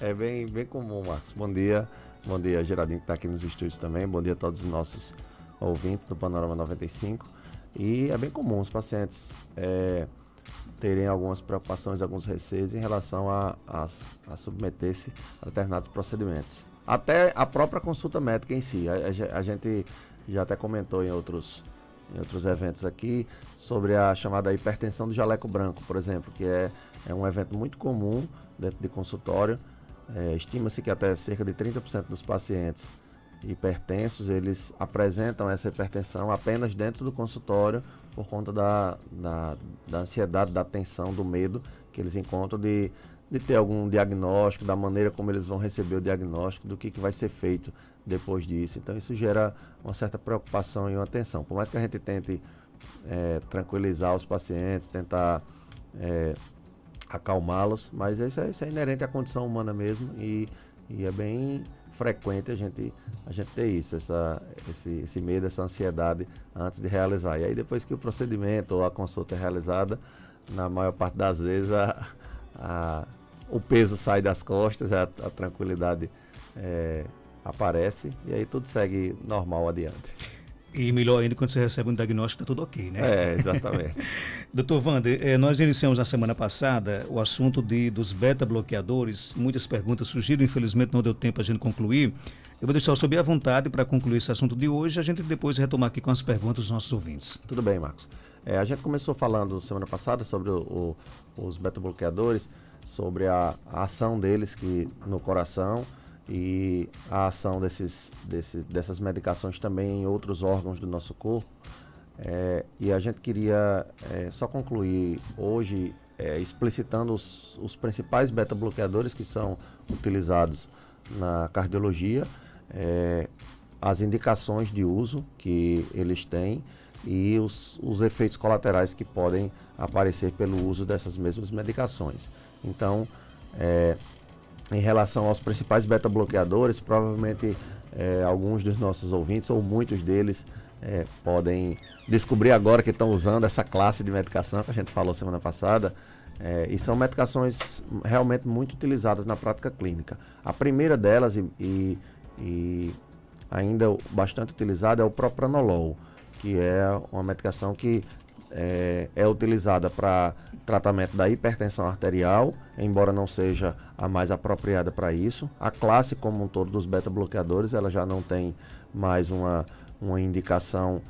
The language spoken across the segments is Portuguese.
É bem comum, Marcos. Bom dia, Geraldinho, que está aqui nos estúdios também. Bom dia a todos os nossos ouvintes do Panorama 95. E é bem comum os pacientes terem algumas preocupações, alguns receios em relação a submeter-se a determinados procedimentos. Até a própria consulta médica em si. A gente já até comentou em outros eventos aqui sobre a chamada hipertensão do jaleco branco, por exemplo, que é um evento muito comum dentro de consultório. Estima-se que até cerca de 30% dos pacientes hipertensos, eles apresentam essa hipertensão apenas dentro do consultório por conta da ansiedade, da tensão, do medo que eles encontram de ter algum diagnóstico, da maneira como eles vão receber o diagnóstico, do que vai ser feito depois disso. Então isso gera uma certa preocupação e uma tensão. Por mais que a gente tente tranquilizar os pacientes, tentar acalmá-los, mas isso é inerente à condição humana mesmo e é bem frequente a gente ter isso, esse medo, essa ansiedade antes de realizar. E aí depois que o procedimento ou a consulta é realizada, na maior parte das vezes o peso sai das costas, a tranquilidade aparece e aí tudo segue normal adiante. E melhor ainda quando você recebe um diagnóstico, está tudo ok, né? Exatamente. Doutor Wander, nós iniciamos na semana passada o assunto dos beta-bloqueadores. Muitas perguntas surgiram, infelizmente não deu tempo a gente concluir. Eu vou deixar o senhor bem à vontade para concluir esse assunto de hoje, a gente depois retomar aqui com as perguntas dos nossos ouvintes. Tudo bem, Marcos. A gente começou falando semana passada sobre os beta-bloqueadores, sobre a ação deles no coração, e a ação dessas medicações também em outros órgãos do nosso corpo. E a gente queria só concluir hoje explicitando os principais beta-bloqueadores que são utilizados na cardiologia, as indicações de uso que eles têm e os efeitos colaterais que podem aparecer pelo uso dessas mesmas medicações. Então, em relação aos principais beta-bloqueadores, provavelmente alguns dos nossos ouvintes, ou muitos deles, podem descobrir agora que estão usando essa classe de medicação que a gente falou semana passada, e são medicações realmente muito utilizadas na prática clínica. A primeira delas, e ainda bastante utilizada, é o propranolol, que é uma medicação que é utilizada para tratamento da hipertensão arterial, embora não seja a mais apropriada para isso. A classe como um todo dos beta-bloqueadores, ela já não tem mais uma indicação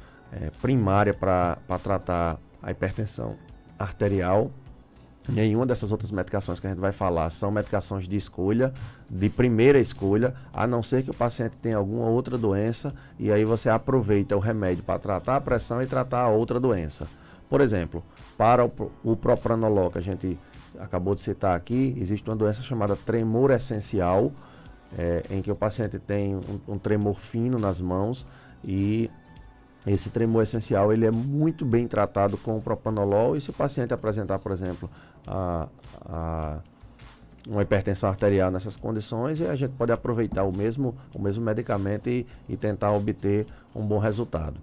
primária para tratar a hipertensão arterial. Nenhuma dessas outras medicações que a gente vai falar são medicações de escolha, de primeira escolha, a não ser que o paciente tenha alguma outra doença e aí você aproveita o remédio para tratar a pressão e tratar a outra doença. Por exemplo, para o propranolol que a gente acabou de citar aqui, existe uma doença chamada tremor essencial, em que o paciente tem um tremor fino nas mãos e esse tremor essencial ele é muito bem tratado com o propranolol e se o paciente apresentar, por exemplo, uma hipertensão arterial nessas condições, a gente pode aproveitar o mesmo medicamento e tentar obter um bom resultado.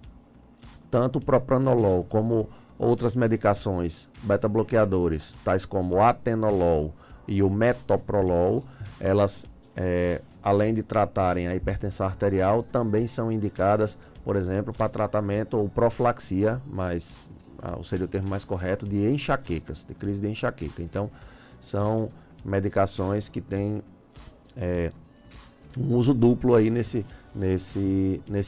Tanto o propranolol como outras medicações beta-bloqueadores, tais como o atenolol e o metoprolol, elas, além de tratarem a hipertensão arterial, também são indicadas, por exemplo, para tratamento ou profilaxia, mas seria o termo mais correto, de enxaquecas, de crise de enxaqueca. Então, são medicações que têm um uso duplo aí nesse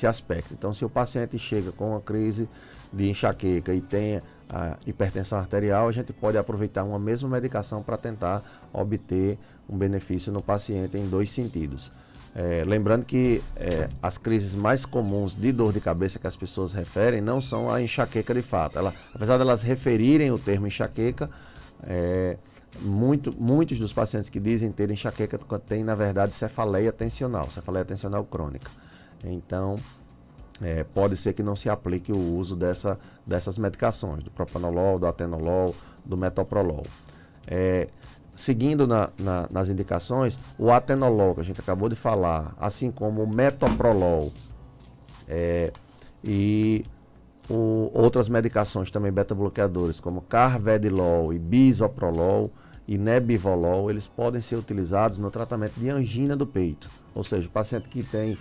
aspecto. Então, se o paciente chega com uma crise de enxaqueca e tem a hipertensão arterial, a gente pode aproveitar uma mesma medicação para tentar obter um benefício no paciente em dois sentidos. Lembrando que as crises mais comuns de dor de cabeça que as pessoas referem não são a enxaqueca de fato. Apesar de elas referirem o termo enxaqueca, muitos dos pacientes que dizem ter enxaqueca têm, na verdade, cefaleia tensional crônica. Então, pode ser que não se aplique o uso dessas medicações, do propranolol, do atenolol, do metoprolol. Seguindo nas indicações, o atenolol, que a gente acabou de falar, assim como o metoprolol e outras medicações também beta-bloqueadores, como carvedilol e bisoprolol, e nebivolol, eles podem ser utilizados no tratamento de angina do peito. Ou seja, o paciente que tem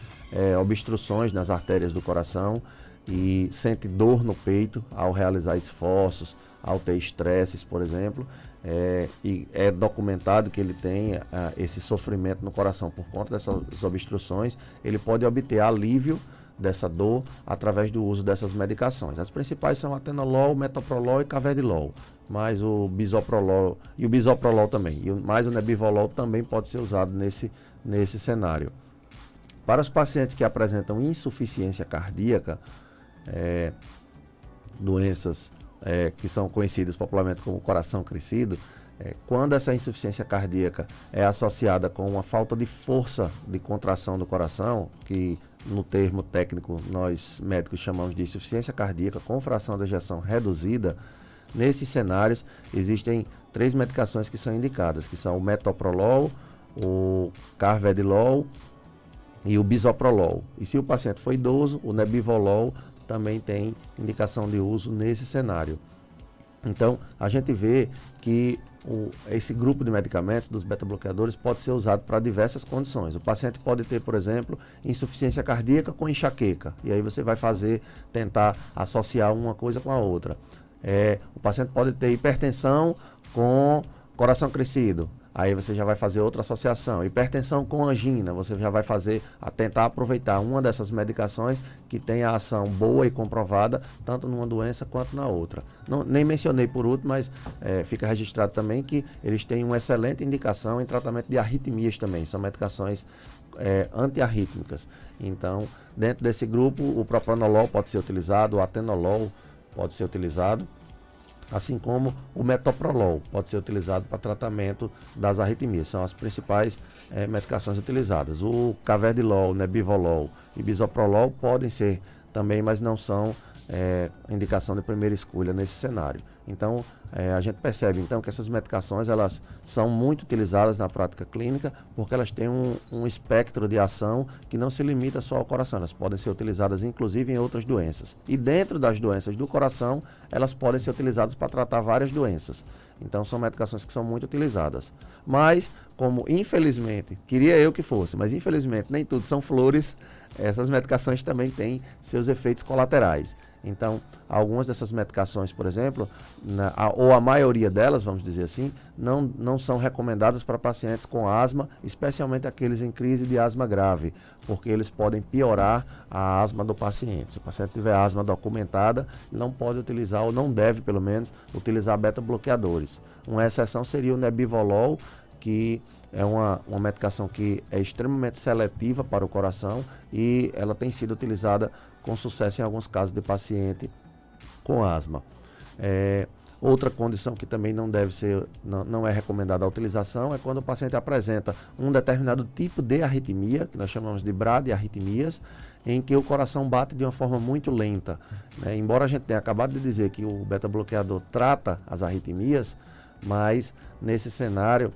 obstruções nas artérias do coração e sente dor no peito ao realizar esforços, ao ter estresses, por exemplo, e é documentado que ele tem esse sofrimento no coração por conta dessas obstruções, ele pode obter alívio dessa dor através do uso dessas medicações. As principais são atenolol, metoprolol e carvedilol, mas o bisoprolol e o bisoprolol também, mas o nebivolol também pode ser usado nesse cenário. Para os pacientes que apresentam insuficiência cardíaca, doenças que são conhecidas popularmente como coração crescido, quando essa insuficiência cardíaca é associada com uma falta de força de contração do coração, que no termo técnico nós médicos chamamos de insuficiência cardíaca com fração de ejeção reduzida, nesses cenários existem 3 medicações que são indicadas, que são o metoprolol, o carvedilol e o bisoprolol. E se o paciente for idoso, o nebivolol também tem indicação de uso nesse cenário. Então, a gente vê que esse grupo de medicamentos dos beta-bloqueadores pode ser usado para diversas condições. O paciente pode ter, por exemplo, insuficiência cardíaca com enxaqueca, e aí você vai tentar associar uma coisa com a outra. O paciente pode ter hipertensão com coração crescido, aí você já vai fazer outra associação. Hipertensão com angina, você já vai tentar aproveitar uma dessas medicações que tem a ação boa e comprovada, tanto numa doença quanto na outra. Nem mencionei por último, mas fica registrado também que eles têm uma excelente indicação em tratamento de arritmias também, são medicações antiarrítmicas. Então, dentro desse grupo, o propranolol pode ser utilizado, o atenolol pode ser utilizado, assim como o metoprolol pode ser utilizado para tratamento das arritmias. São as principais medicações utilizadas. O carvedilol, nebivolol e bisoprolol podem ser também, mas não são indicação de primeira escolha nesse cenário. Então, a gente percebe então que essas medicações elas são muito utilizadas na prática clínica porque elas têm um espectro de ação que não se limita só ao coração, elas podem ser utilizadas inclusive em outras doenças. E dentro das doenças do coração, elas podem ser utilizadas para tratar várias doenças. Então, são medicações que são muito utilizadas. Mas, como infelizmente, queria eu que fosse, mas infelizmente nem tudo são flores, essas medicações também têm seus efeitos colaterais. Então, algumas dessas medicações, por exemplo, ou a maioria delas, vamos dizer assim, não são recomendadas para pacientes com asma, especialmente aqueles em crise de asma grave, porque eles podem piorar a asma do paciente. Se o paciente tiver asma documentada, não pode utilizar, ou não deve, pelo menos, utilizar beta-bloqueadores. Uma exceção seria o nebivolol, que é uma medicação que é extremamente seletiva para o coração e ela tem sido utilizada com sucesso em alguns casos de paciente com asma. Outra condição que também não é recomendada a utilização é quando o paciente apresenta um determinado tipo de arritmia, que nós chamamos de bradiarritmias, em que o coração bate de uma forma muito lenta. Embora a gente tenha acabado de dizer que o beta-bloqueador trata as arritmias, mas nesse cenário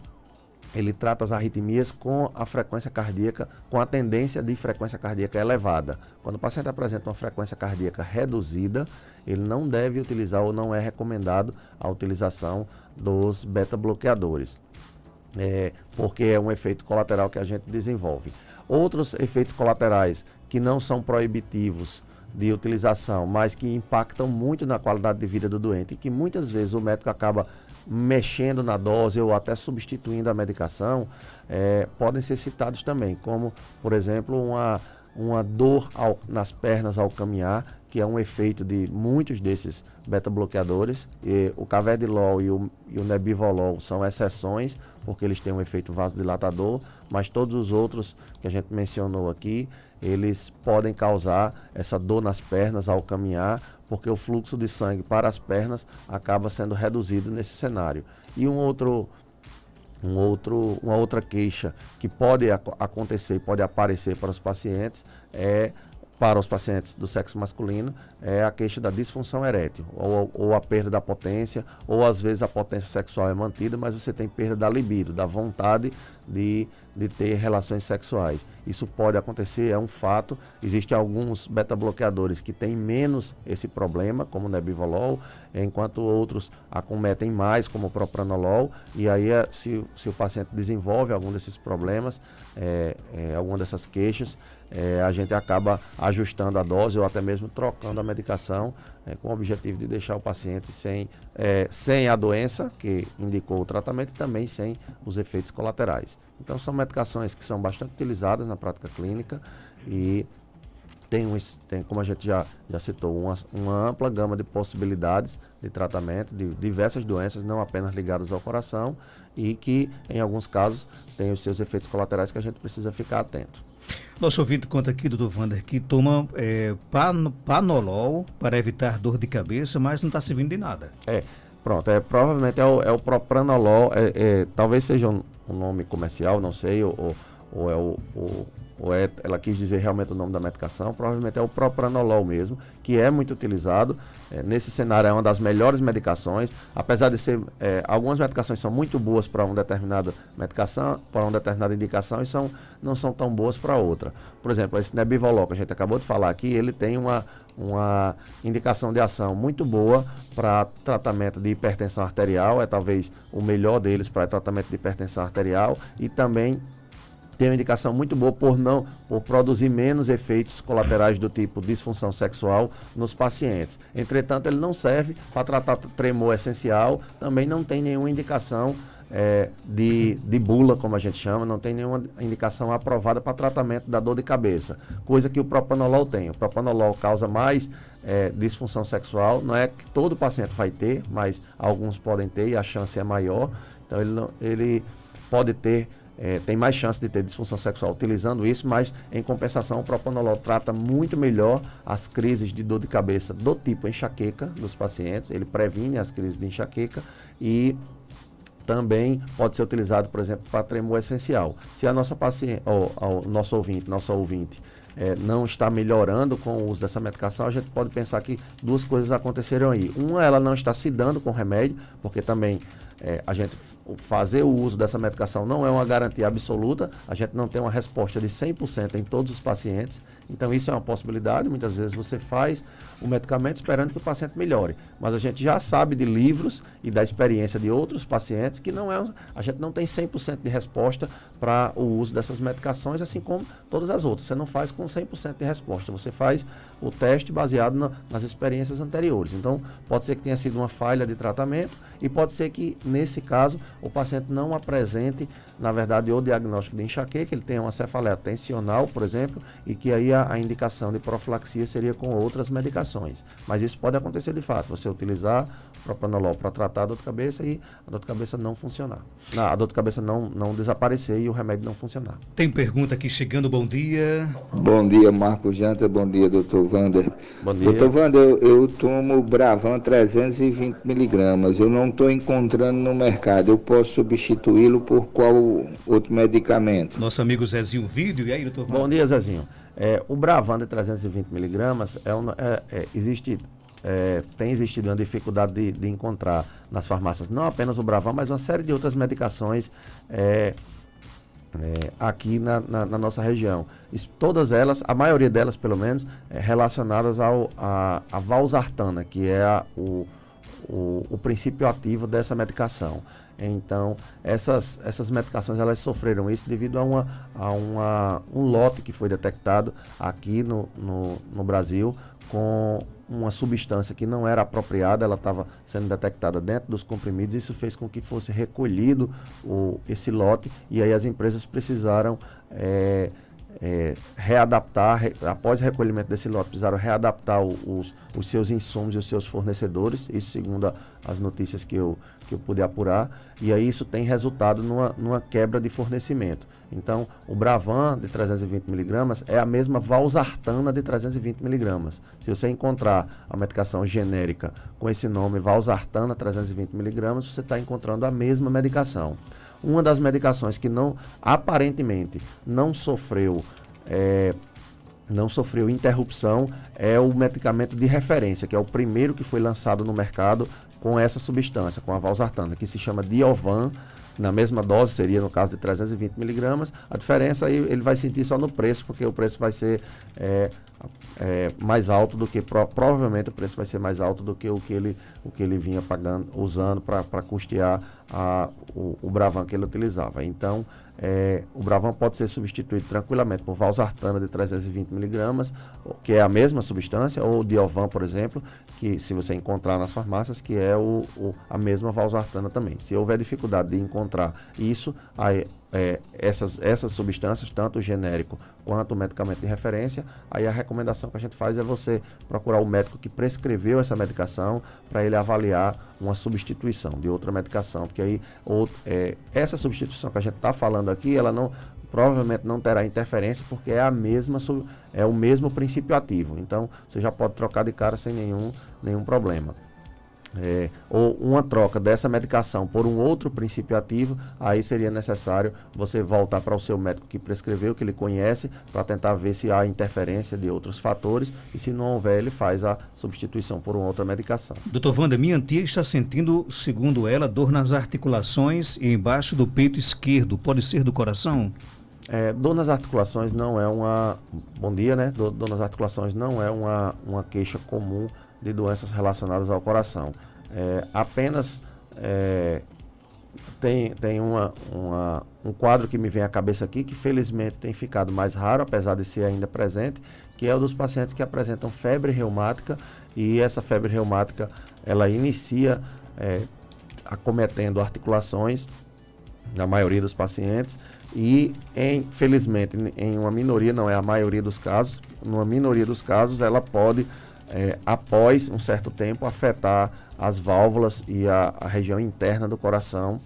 ele trata as arritmias com a frequência cardíaca, com a tendência de frequência cardíaca elevada. Quando o paciente apresenta uma frequência cardíaca reduzida, ele não deve utilizar ou não é recomendado a utilização dos beta-bloqueadores, porque é um efeito colateral que a gente desenvolve. Outros efeitos colaterais que não são proibitivos de utilização, mas que impactam muito na qualidade de vida do doente e que muitas vezes o médico acaba mexendo na dose ou até substituindo a medicação, podem ser citados também, como, por exemplo, uma dor nas pernas ao caminhar, que é um efeito de muitos desses beta-bloqueadores. O carvedilol e o nebivolol são exceções, porque eles têm um efeito vasodilatador, mas todos os outros que a gente mencionou aqui, eles podem causar essa dor nas pernas ao caminhar, porque o fluxo de sangue para as pernas acaba sendo reduzido nesse cenário. E uma outra queixa que pode acontecer, pode aparecer para os pacientes do sexo masculino, é a queixa da disfunção erétil, ou a perda da potência, ou às vezes a potência sexual é mantida, mas você tem perda da libido, da vontade de ter relações sexuais. Isso pode acontecer, é um fato. Existem alguns beta-bloqueadores que têm menos esse problema, como o nebivolol, enquanto outros acometem mais, como o propranolol, e aí se o paciente desenvolve algum desses problemas, alguma dessas queixas, a gente acaba ajustando a dose ou até mesmo trocando a medicação, com o objetivo de deixar o paciente sem a doença que indicou o tratamento e também sem os efeitos colaterais. Então são medicações que são bastante utilizadas na prática clínica e tem, como a gente já citou, uma ampla gama de possibilidades de tratamento de diversas doenças, não apenas ligadas ao coração, e que, em alguns casos, tem os seus efeitos colaterais que a gente precisa ficar atento. Nosso ouvinte conta aqui, doutor Wander, que toma panolol para evitar dor de cabeça, mas não está servindo de nada. Pronto, provavelmente é o propranolol, talvez seja um nome comercial, não sei, ela quis dizer realmente o nome da medicação, provavelmente é o propranolol mesmo, que é muito utilizado. Nesse cenário é uma das melhores medicações, apesar de ser, algumas medicações são muito boas para uma determinada medicação, para uma determinada indicação, e não são tão boas para outra. Por exemplo, esse nebivolol que a gente acabou de falar aqui, ele tem uma indicação de ação muito boa para tratamento de hipertensão arterial, é talvez o melhor deles para tratamento de hipertensão arterial, e também tem uma indicação muito boa por produzir menos efeitos colaterais do tipo disfunção sexual nos pacientes. Entretanto, ele não serve para tratar tremor essencial, também não tem nenhuma indicação de bula, como a gente chama, não tem nenhuma indicação aprovada para tratamento da dor de cabeça, coisa que o propranolol tem. O propranolol causa mais disfunção sexual, não é que todo paciente vai ter, mas alguns podem ter e a chance é maior, então ele pode ter, tem mais chance de ter disfunção sexual utilizando isso, mas em compensação o propranolol trata muito melhor as crises de dor de cabeça do tipo enxaqueca dos pacientes, ele previne as crises de enxaqueca e também pode ser utilizado, por exemplo, para tremor essencial. Se a nossa paciente, ou nosso ouvinte não está melhorando com o uso dessa medicação, a gente pode pensar que duas coisas aconteceram aí. Uma, ela não está se dando com remédio, porque também a gente fazer o uso dessa medicação não é uma garantia absoluta, a gente não tem uma resposta de 100% em todos os pacientes, então isso é uma possibilidade. Muitas vezes você faz o medicamento esperando que o paciente melhore, mas a gente já sabe de livros e da experiência de outros pacientes que a gente não tem 100% de resposta para o uso dessas medicações, assim como todas as outras. Você não faz com 100% de resposta, você faz o teste baseado nas experiências anteriores. Então, pode ser que tenha sido uma falha de tratamento e pode ser que, nesse caso, o paciente não apresente, na verdade, o diagnóstico de enxaqueca, ele tem uma cefaleia tensional, por exemplo, e que aí a indicação de profilaxia seria com outras medicações. Mas isso pode acontecer de fato, você utilizar propranolol para tratar a dor de cabeça e a dor de cabeça não funcionar. A dor de cabeça não desaparecer e o remédio não funcionar. Tem pergunta aqui chegando, bom dia. Bom dia, Marcos Janta, bom dia, doutor Wander. Bom dia. Doutor Wander, eu tomo Bravan 320 miligramas, eu não estou encontrando no mercado, eu posso substituí-lo por qual outro medicamento? Nosso amigo Zezinho Vídeo, e aí, doutor Wander? Bom dia, Zezinho. O Bravan de 320 miligramas tem existido uma dificuldade de encontrar nas farmácias não apenas o Bravan, mas uma série de outras medicações aqui na nossa região. Todas elas, a maioria delas pelo menos, relacionadas à valsartana, que é o princípio ativo dessa medicação. Então, essas medicações elas sofreram isso devido a um lote que foi detectado aqui no Brasil com uma substância que não era apropriada, ela estava sendo detectada dentro dos comprimidos. Isso fez com que fosse recolhido esse lote e aí as empresas precisaram readaptar, após o recolhimento desse lote, precisaram readaptar os seus insumos e os seus fornecedores, isso segundo as notícias que eu pude apurar, e aí isso tem resultado numa quebra de fornecimento. Então, o Bravan de 320 miligramas é a mesma valsartana de 320 miligramas. Se você encontrar a medicação genérica com esse nome, valsartana 320 miligramas, você está encontrando a mesma medicação. Uma das medicações que aparentemente não sofreu interrupção é o medicamento de referência, que é o primeiro que foi lançado no mercado com essa substância, com a valsartana, que se chama Diovan na mesma dose, seria no caso de 320 miligramas, a diferença aí ele vai sentir só no preço, porque o preço vai ser mais alto do que, provavelmente o preço vai ser mais alto do que o que ele vinha pagando, usando para custear o Bravan que ele utilizava. Então, o Bravan pode ser substituído tranquilamente por valsartana de 320 miligramas, que é a mesma substância, ou Diovan, por exemplo, que se você encontrar nas farmácias, que é a mesma valsartana também. Se houver dificuldade de encontrar isso, aí, essas substâncias, tanto o genérico quanto o medicamento de referência, aí a recomendação que a gente faz é você procurar o médico que prescreveu essa medicação para ele avaliar uma substituição de outra medicação, porque aí essa substituição que a gente está falando aqui, ela provavelmente não terá interferência, porque é o mesmo princípio ativo. Então, você já pode trocar de cara sem nenhum problema. Ou uma troca dessa medicação por um outro princípio ativo, aí seria necessário você voltar para o seu médico que prescreveu, que ele conhece, para tentar ver se há interferência de outros fatores, e se não houver, ele faz a substituição por uma outra medicação. Doutor Wander, minha tia está sentindo, segundo ela, dor nas articulações e embaixo do peito esquerdo. Pode ser do coração? Dor nas articulações não é uma... Bom dia, né? Dor nas articulações não é uma queixa comum de doenças relacionadas ao coração. Apenas tem um quadro que me vem à cabeça aqui, que felizmente tem ficado mais raro, apesar de ser ainda presente, que é o dos pacientes que apresentam febre reumática, e essa febre reumática ela inicia acometendo articulações, na maioria dos pacientes, e felizmente em uma minoria, não é a maioria dos casos, numa minoria dos casos ela pode, após um certo tempo, afetar as válvulas e a região interna do coração,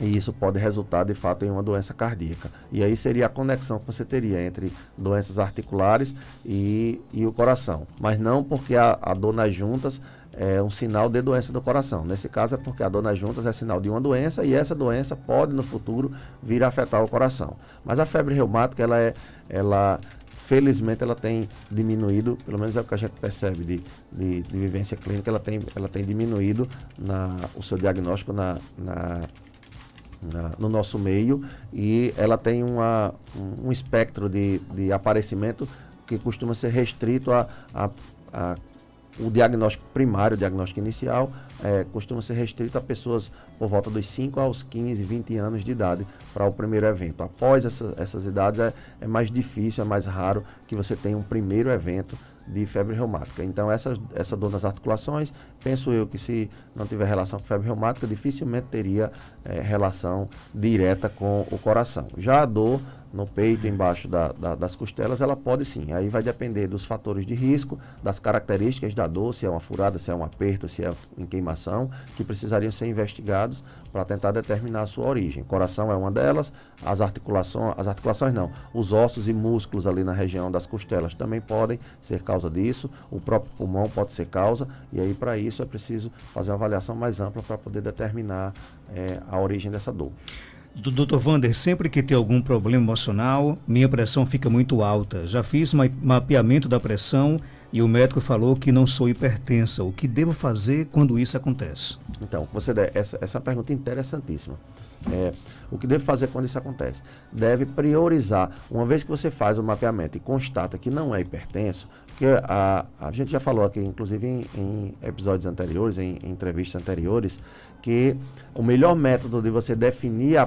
e isso pode resultar de fato em uma doença cardíaca. E aí seria a conexão que você teria entre doenças articulares e o coração, mas não porque a dor nas juntas é um sinal de doença do coração. Nesse caso é porque a dor nas juntas é sinal de uma doença, e essa doença pode no futuro vir a afetar o coração. Mas a febre reumática, felizmente ela tem diminuído, pelo menos é o que a gente percebe de vivência clínica, ela tem diminuído o seu diagnóstico no nosso meio, e ela tem um espectro de aparecimento que costuma ser restrito o diagnóstico primário, o diagnóstico inicial, costuma ser restrito a pessoas por volta dos 5 aos 15, 20 anos de idade para o primeiro evento. Após essas idades é mais difícil, é mais raro que você tenha um primeiro evento de febre reumática. Então essa dor nas articulações, penso eu que se não tiver relação com febre reumática, dificilmente teria relação direta com o coração. Já a dor no peito, embaixo das costelas, ela pode sim. Aí vai depender dos fatores de risco, das características da dor, se é uma furada, se é um aperto, se é em queimação, que precisariam ser investigados para tentar determinar a sua origem. O coração é uma delas, as articulações não, os ossos e músculos ali na região das costelas também podem ser causa disso, o próprio pulmão pode ser causa, e aí para isso é preciso fazer uma avaliação mais ampla para poder determinar a origem dessa dor. Doutor Wander, sempre que tem algum problema emocional, minha pressão fica muito alta. Já fiz mapeamento da pressão e o médico falou que não sou hipertensa. O que devo fazer quando isso acontece? Então, essa é uma pergunta interessantíssima. O que deve fazer quando isso acontece? Deve priorizar, uma vez que você faz o mapeamento e constata que não é hipertenso, porque a gente já falou aqui, inclusive em episódios anteriores, em entrevistas anteriores, que o melhor método de você definir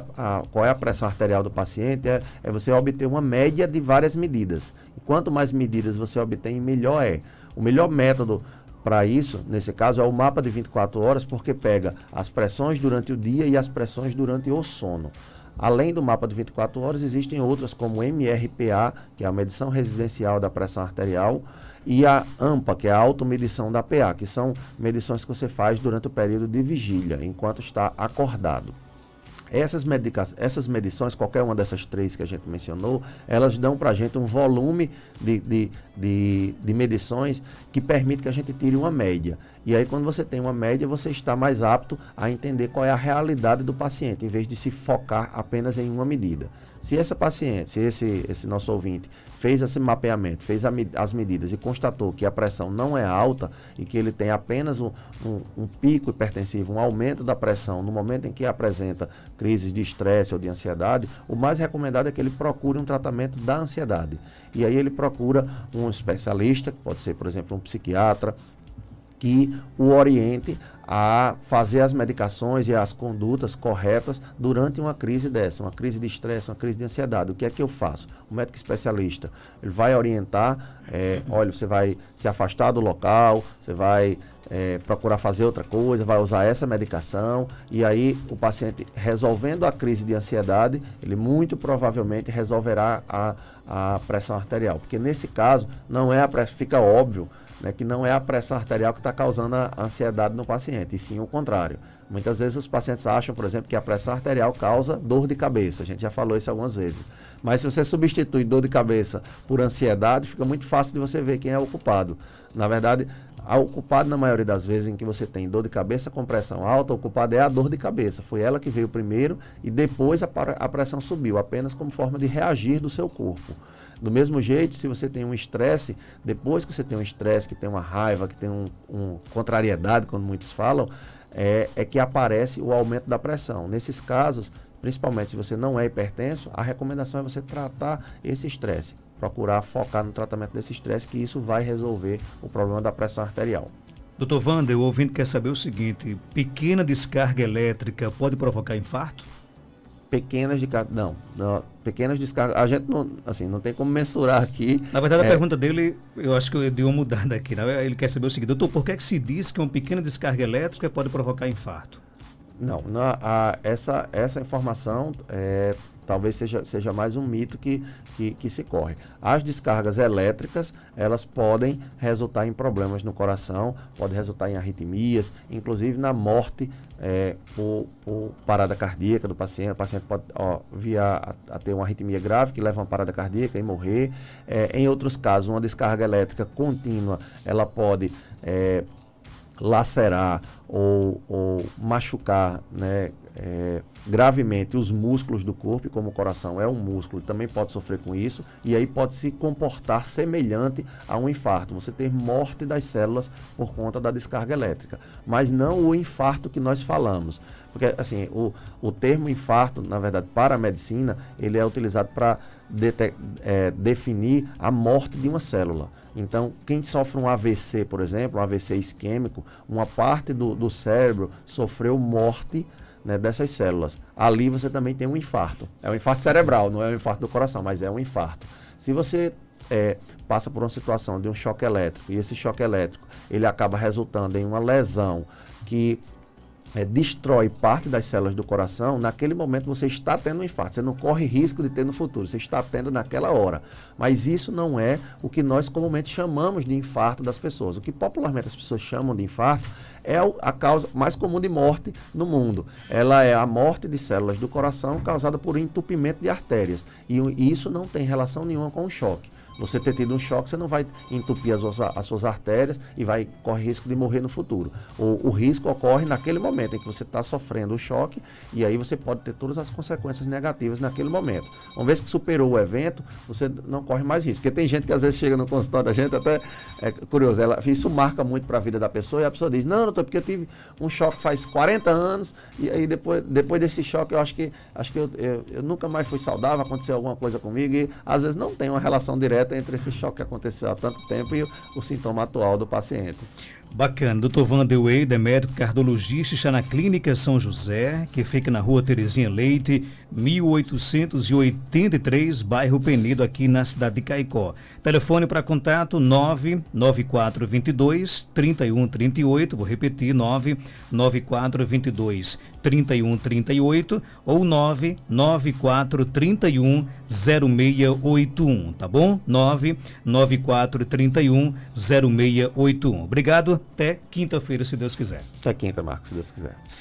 qual é a pressão arterial do paciente é você obter uma média de várias medidas. E quanto mais medidas você obtém, melhor é. O melhor método para isso, nesse caso, é o mapa de 24 horas, porque pega as pressões durante o dia e as pressões durante o sono. Além do mapa de 24 horas, existem outras como o MRPA, que é a medição residencial da pressão arterial, e a AMPA, que é a automedição da PA, que são medições que você faz durante o período de vigília, enquanto está acordado. Essas medições, qualquer uma dessas três que a gente mencionou, elas dão para a gente um volume de medições que permite que a gente tire uma média. E aí, quando você tem uma média, você está mais apto a entender qual é a realidade do paciente, em vez de se focar apenas em uma medida. Se essa paciente, se esse nosso ouvinte fez esse mapeamento, fez as medidas e constatou que a pressão não é alta e que ele tem apenas um pico hipertensivo, um aumento da pressão no momento em que apresenta crises de estresse ou de ansiedade, o mais recomendado é que ele procure um tratamento da ansiedade. E aí ele procura um especialista, que pode ser, por exemplo, um psiquiatra, que o oriente a fazer as medicações e as condutas corretas durante uma crise dessa, uma crise de estresse, uma crise de ansiedade. O que é que eu faço? O médico especialista, ele vai orientar, olha, você vai se afastar do local, você vai procurar fazer outra coisa, vai usar essa medicação, e aí o paciente resolvendo a crise de ansiedade, ele muito provavelmente resolverá a pressão arterial, porque nesse caso não é fica óbvio, né, que não é a pressão arterial que está causando a ansiedade no paciente, e sim o contrário. Muitas vezes os pacientes acham, por exemplo, que a pressão arterial causa dor de cabeça. A gente já falou isso algumas vezes. Mas se você substitui dor de cabeça por ansiedade, fica muito fácil de você ver quem é o culpado. Na verdade, o culpado, na maioria das vezes em que você tem dor de cabeça com pressão alta, o culpado é a dor de cabeça. Foi ela que veio primeiro e depois a pressão subiu, apenas como forma de reagir do seu corpo. Do mesmo jeito, se você tem um estresse, depois que você tem um estresse, que tem uma raiva, que tem contrariedade, como muitos falam, é que aparece o aumento da pressão. Nesses casos, principalmente se você não é hipertenso, a recomendação é você tratar esse estresse, procurar focar no tratamento desse estresse, que isso vai resolver o problema da pressão arterial. Doutor Wander, o ouvinte quer saber o seguinte: pequena descarga elétrica pode provocar infarto? Pequenas descargas, a gente não tem como mensurar aqui. Na verdade, a pergunta dele, eu acho que eu dei uma mudada aqui, né? Ele quer saber o seguinte: doutor, por que se diz que uma pequena descarga elétrica pode provocar infarto? Essa informação talvez seja mais um mito que se corre. As descargas elétricas, elas podem resultar em problemas no coração, podem resultar em arritmias, inclusive na morte por parada cardíaca do paciente. O paciente pode vir a ter uma arritmia grave que leva a uma parada cardíaca e morrer. Em outros casos, uma descarga elétrica contínua, ela pode lacerar ou machucar, né, gravemente os músculos do corpo, e como o coração é um músculo, também pode sofrer com isso, e aí pode se comportar semelhante a um infarto, você ter morte das células por conta da descarga elétrica, mas não o infarto que nós falamos, porque assim, o termo infarto, na verdade, para a medicina, ele é utilizado para definir a morte de uma célula. Então, quem sofre um AVC, por exemplo, um AVC isquêmico, uma parte do cérebro sofreu morte, né, dessas células. Ali você também tem um infarto. É um infarto cerebral, não é um infarto do coração, mas é um infarto. Se você passa por uma situação de um choque elétrico, e esse choque elétrico ele acaba resultando em uma lesão que destrói parte das células do coração, naquele momento você está tendo um infarto. Você não corre risco de ter no futuro, você está tendo naquela hora. Mas isso não é o que nós comumente chamamos de infarto das pessoas. O que popularmente as pessoas chamam de infarto é a causa mais comum de morte no mundo. Ela é a morte de células do coração causada por entupimento de artérias. E isso não tem relação nenhuma com o choque. Você ter tido um choque, você não vai entupir as suas artérias e corre risco de morrer no futuro. O risco ocorre naquele momento em que você está sofrendo o choque, e aí você pode ter todas as consequências negativas naquele momento. Uma vez que superou o evento, você não corre mais risco. Porque tem gente que às vezes chega no consultório da gente, até é curioso, isso marca muito para a vida da pessoa, e a pessoa diz: não, doutor, porque eu tive um choque faz 40 anos, e aí depois desse choque eu acho que eu nunca mais fui saudável, aconteceu alguma coisa comigo, e às vezes não tem uma relação direta entre esse choque que aconteceu há tanto tempo e o sintoma atual do paciente. Bacana. Dr. Wander Weider, médico cardiologista, está na Clínica São José, que fica na Rua Terezinha Leite, 1883, bairro Penedo, aqui na cidade de Caicó. Telefone para contato 99422-3138, vou repetir, 99422-3138 ou 99431-0681, tá bom? 99431-0681. Obrigado, até quinta-feira, se Deus quiser. Até quinta, Marcos, se Deus quiser.